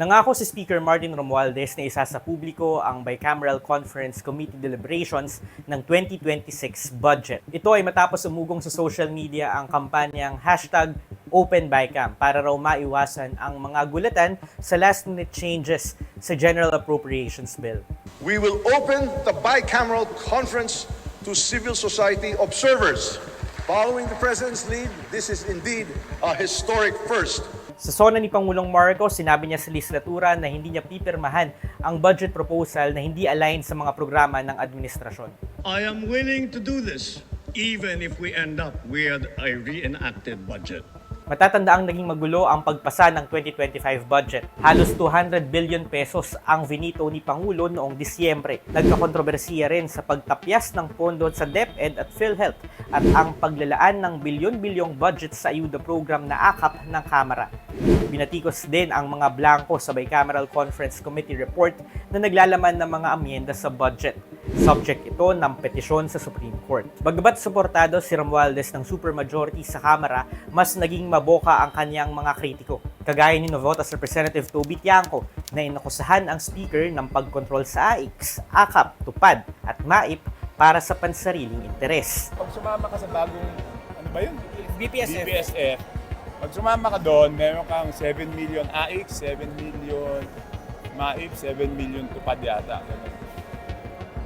Nangako si Speaker Martin Romualdez na isa sa publiko ang Bicameral Conference Committee deliberations ng 2026 budget. Ito ay matapos umugong sa social media ang kampanyang #OpenBicam para raw maiwasan ang mga gulatan sa last-minute changes sa General Appropriations Bill. We will open the Bicameral Conference to civil society observers. Following the President's lead, this is indeed a historic first. Sa sona ni Pangulong Marcos, sinabi niya sa legislatura na hindi niya pipirmahan ang budget proposal na hindi align sa mga programa ng administrasyon. I am willing to do this even if we end up with a reenacted budget. Matatanda ang naging magulo ang pagpasa ng 2025 budget. Halos 200 billion pesos ang vinito ni Pangulo noong Disyembre. Nagkakontrobersiya rin sa pagtapyas ng pondo sa DepEd at PhilHealth at ang paglalaan ng bilyon-bilyong budget sa ayuda program na akap ng Kamara. Binatikos din ang mga blanco sa Bicameral Conference Committee report na naglalaman ng mga amyenda sa budget. Subject ito ng petisyon sa Supreme Court. Bagamat suportado si Romualdez ng supermajority sa Kamara, mas naging maboka ang kanyang mga kritiko. Kagaya ni Navotas Representative Toby Tiangco na inakusahan ang Speaker ng pagkontrol sa AIX, AKAP, TUPAD at MAIP para sa pansariling interes. Pag sumama ka sa bagong, ano ba yun? BPSF. BPSF. Pag sumama ka doon, meron kang 7 million AIX, 7 million MAIP, 7 million TUPAD yata. Ganun.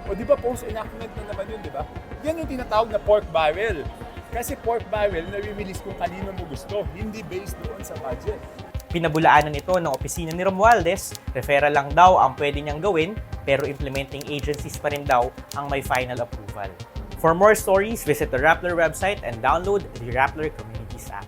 O di ba post-enactment na naman yun, di ba? Yan yung tinatawag na pork barrel. Kasi pork barrel, nare-release kung kanino mo gusto, hindi based doon sa budget. Pinabulaanan ito ng opisina ni Romualdez, referral lang daw ang pwede niyang gawin, pero implementing agencies pa rin daw ang may final approval. For more stories, visit the Rappler website and download the Rappler Communities app.